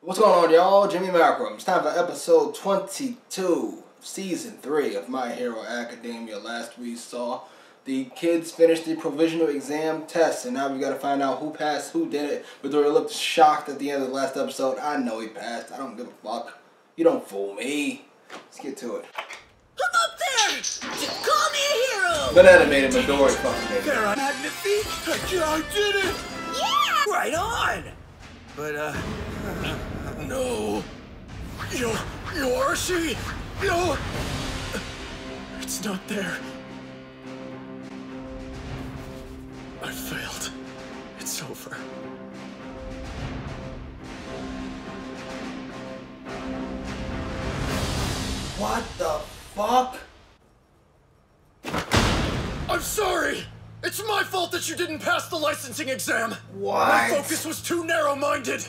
What's going on, y'all? Jimmy Malcolm. It's time for episode 22 of season 3 of My Hero Academia. Last we saw the kids finish the provisional exam test, and now we gotta find out who passed, who did it. But they looked shocked at the end of the last episode. I know he passed. I don't give a fuck. You don't fool me. Let's get to it. Look up there! Just call me a hero! Banana made him Midori fucking made it. Magnifique! I did it! Yeah! Right on! But, no. Yoshi! No! It's not there. I failed. It's over. What the fuck? I'm sorry! It's my fault that you didn't pass the licensing exam! What? My focus was too narrow-minded!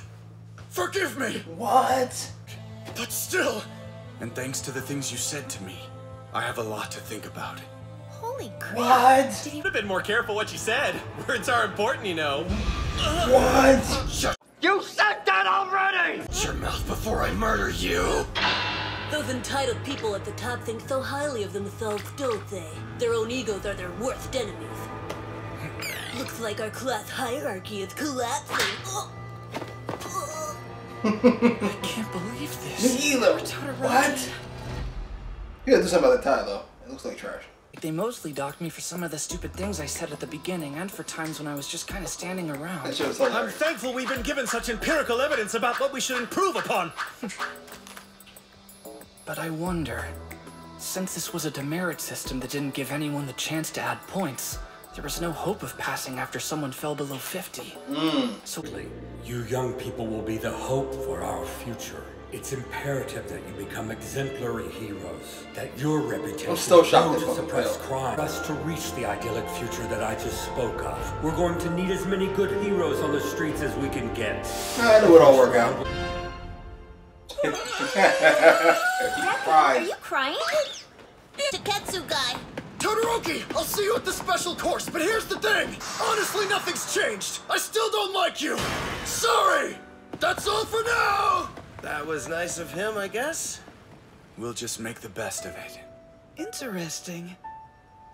Forgive me! What? But still... And thanks to the things you said to me, I have a lot to think about. Holy crap! What? Did he... Could have been more careful what you said. Words are important, you know. What? Shut You said that already! your mouth before I murder you! Those entitled people at the top think so highly of themselves, don't they? Their own egos are their worst enemies. Looks like our class hierarchy is collapsing. I can't believe this. Me either. What? You gotta do something about the tie, though. It looks like trash. They mostly docked me for some of the stupid things I said at the beginning and for times when I was just kind of standing That around. shit was I'm hilarious. thankful we've been given such empirical evidence about what we should improve upon. But I wonder, since this was a demerit system that didn't give anyone the chance to add points, there was no hope of passing after someone fell below 50. So You young people will be the hope for our future. It's imperative that you become exemplary heroes, that your reputation I'm still shocked grow they to fucking suppress failed. crime. For us to reach the idyllic future that I just spoke of, we're going to need as many good heroes on the streets as we can get. I knew it'd all work out. Are you crying? Taketsu guy! Todoroki, I'll see you at the special course, but here's the thing! Honestly, nothing's changed! I still don't like you! Sorry! That's all for now! That was nice of him, I guess. We'll just make the best of it. interesting.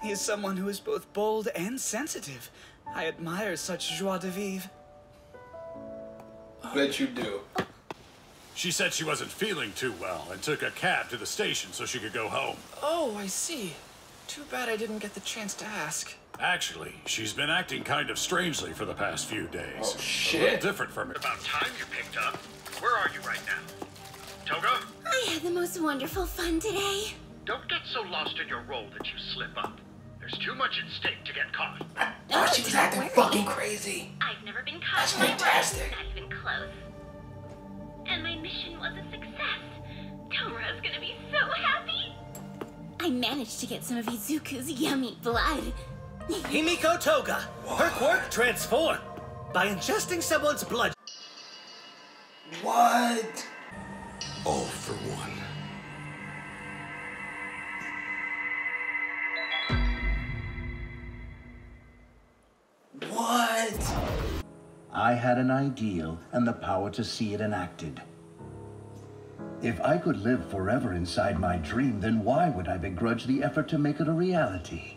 He is someone who is both bold and sensitive. I admire such joie de vivre. Bet you do. She said she wasn't feeling too well and took a cab to the station so she could go home. Oh, I see. Too bad I didn't get the chance to ask. Actually, she's been acting kind of strangely for the past few days. Oh, A little shit. different from it. About time you picked up. Where are you right now? Toga? I had the most wonderful fun today. Don't get so lost in your role that you slip up. There's too much at stake to get caught. Oh, she was acting fucking crazy. I've never been caught. That's fantastic. Not even close. And my mission was a success. Tomura's gonna be so happy. I managed to get some of Izuku's yummy blood. Himiko Toga. Her quirk transformed by ingesting someone's blood. What? All for one. What? I had an ideal and the power to see it enacted. If I could live forever inside my dream, then why would I begrudge the effort to make it a reality?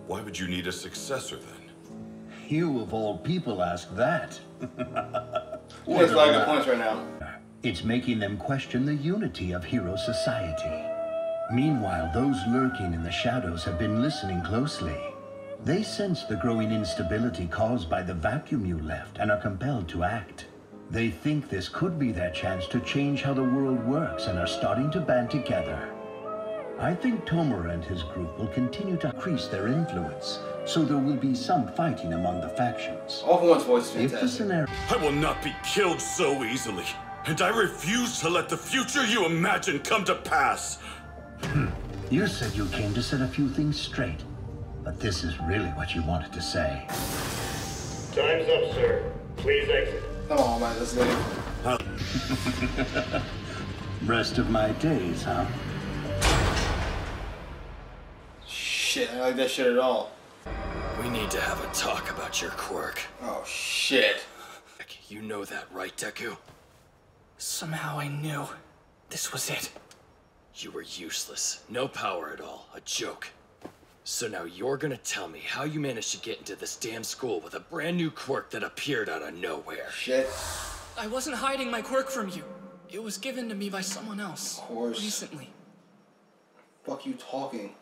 Why would you need a successor then? You of all people ask that. He makes a lot of good points right now. It's making them question the unity of hero society. Meanwhile, those lurking in the shadows have been listening closely. They sense the growing instability caused by the vacuum you left and are compelled to act. They think this could be their chance to change how the world works and are starting to band together. I think Tomura and his group will continue to increase their influence, so there will be some fighting among the factions. All for One's voice is If the fantastic. scenario... I will not be killed so easily, and I refuse to let the future you imagine come to pass. You said you came to set a few things straight, but this is really what you wanted to say. Time's up, sir. Please exit. Come on, man, let's leave. Rest of my days, huh? Shit, I don't like that shit at all. We need to have a talk about your quirk. Oh, shit. You know that, right, Deku? Somehow I knew this was it. You were useless. No power at all. A joke. So now you're gonna tell me how you managed to get into this damn school with a brand new quirk that appeared out of nowhere. Shit. I wasn't hiding my quirk from you. It was given to me by someone else. Of course. Recently. Fuck you talking.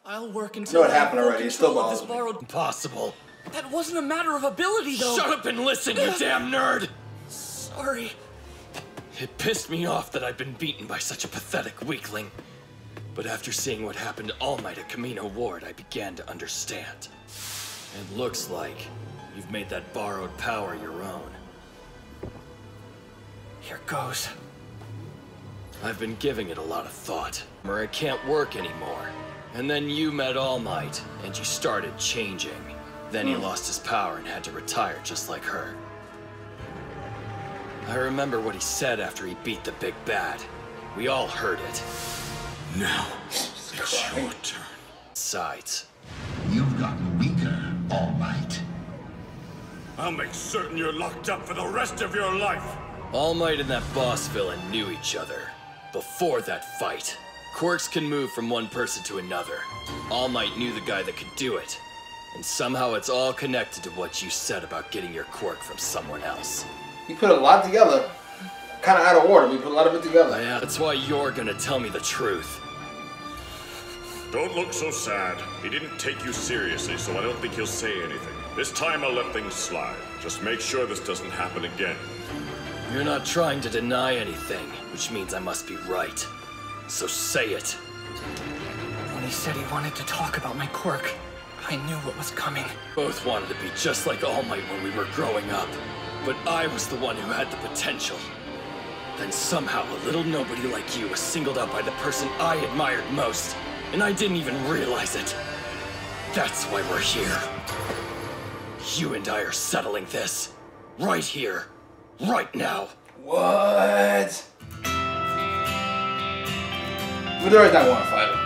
I'll work You until know what happened already. It's still this bothers me. borrowed. Impossible. That wasn't a matter of ability, though. Shut up and listen, you damn nerd! Sorry. It pissed me off that I'd been beaten by such a pathetic weakling. But after seeing what happened to All Might at Camino Ward, I began to understand. It looks like you've made that borrowed power your own. Here goes. I've been giving it a lot of thought, or it can't work anymore. And then you met All Might, and you started changing. Then he lost his power and had to retire just like her. I remember what he said after he beat the big bad. We all heard it. Now, it's your turn. Besides, You've gotten weaker, All Might. I'll make certain you're locked up for the rest of your life. All Might and that boss villain knew each other. Before that fight, quirks can move from one person to another. All Might knew the guy that could do it. And somehow it's all connected to what you said about getting your quirk from someone else. You put a lot together. Kind of out of order. We put a lot of it together. Yeah, that's why you're gonna tell me the truth. Don't look so sad. He didn't take you seriously, so I don't think he'll say anything. This time I'll let things slide. Just make sure this doesn't happen again. You're not trying to deny anything, which means I must be right. So say it. When he said he wanted to talk about my quirk, I knew what was coming. Both wanted to be just like All Might when we were growing up. But I was the one who had the potential. Then somehow a little nobody like you was singled out by the person I admired most, and I didn't even realize it. That's why we're here. You and I are settling this. Right here. Right now. What? Midori's not want to fight him.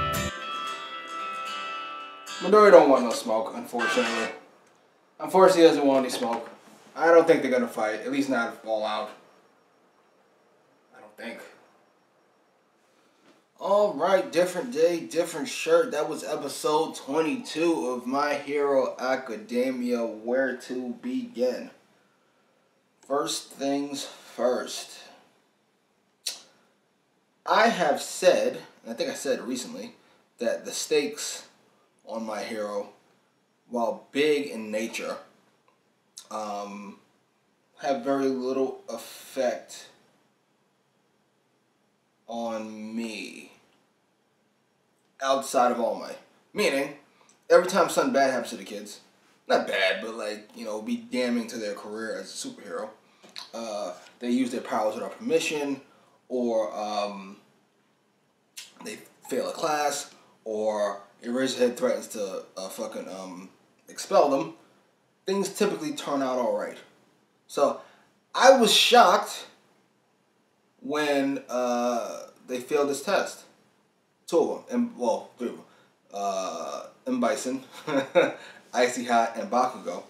Midori don't want no smoke, unfortunately. Unfortunately, he doesn't want any smoke. I don't think they're gonna fight. At least not all out. I don't think. Alright, different day, different shirt. That was episode 22 of My Hero Academia. Where to begin? First things first. I have said, and I think I said it recently, that the stakes on My Hero, while big in nature, have very little effect on me outside of All Might. Meaning, every time something bad happens to the kids, not bad, but like, you know, be damning to their career as a superhero, they use their powers without permission, or they fail a class, or Eraserhead threatens to expel them, things typically turn out alright. So, I was shocked when they failed this test. Two of them, three of them. M. Bison, Icy Hot, and Bakugo.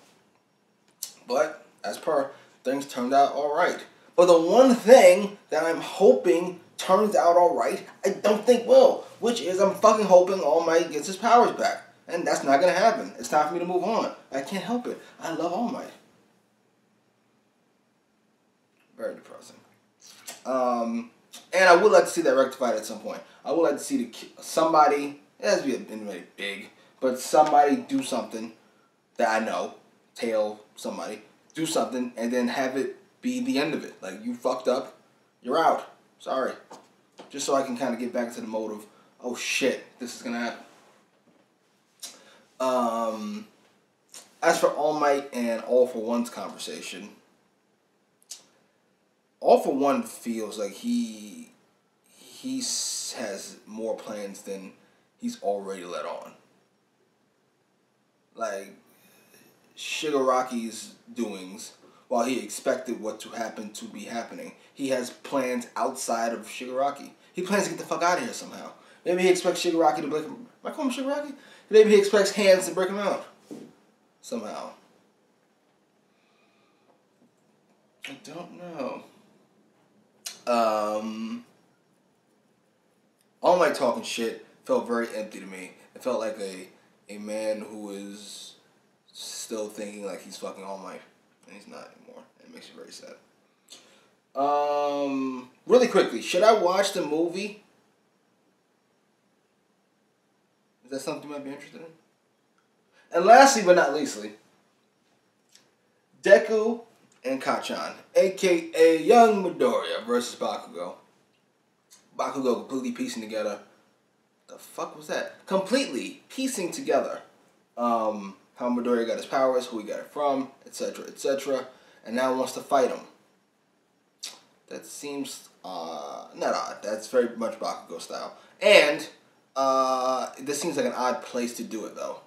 But, as per, things turned out alright. But the one thing that I'm hoping turns out alright, I don't think will. Which is, I'm fucking hoping All Might gets his powers back. And that's not going to happen. It's time for me to move on. I can't help it. I love All Might. Very depressing. And I would like to see that rectified at some point. I would like to see somebody, it has to be anybody big, but somebody do something that I know, tell somebody, do something, and then have it be the end of it. Like, you fucked up, you're out. Sorry. Just so I can kind of get back into the mode of, oh shit, this is going to happen. As for All Might and All For One's conversation, All For One feels like he has more plans than he's already let on. Like, Shigaraki's doings, while he expected what to happen to be happening, he has plans outside of Shigaraki. He plans to get the fuck out of here somehow. Maybe he expects Shigaraki to break him. Am I calling him Shigaraki? Maybe he expects Hands to break him out. Somehow. I don't know. All Might talking shit felt very empty to me. It felt like a man who is still thinking like he's fucking All Might, and he's not anymore. It makes me very sad. Really quickly, should I watch the movie? Is that something you might be interested in? And lastly but not leastly, Deku and Kacchan, aka Young Midoriya versus Bakugo. Bakugo completely piecing together. The fuck was that? Completely piecing together how Midoriya got his powers, who he got it from, etc., etc., and now wants to fight him. That seems not odd. That's very much Bakugo style. And this seems like an odd place to do it, though.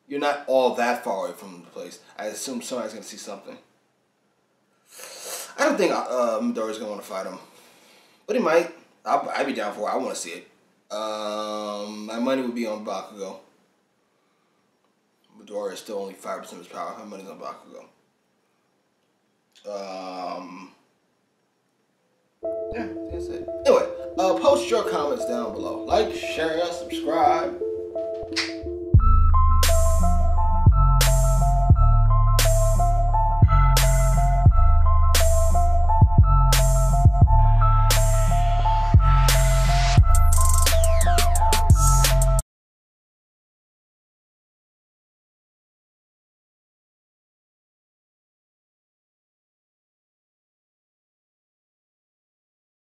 You're not all that far away from the place. I assume somebody's going to see something. I don't think Midoriya's going to want to fight him. But he might. I'd be down for it. I want to see it. My money would be on Bakugo. Midoriya is still only 5% of his power. My money's on Bakugo. Yeah, that's it. Anyway, post your comments down below. Like, share, subscribe.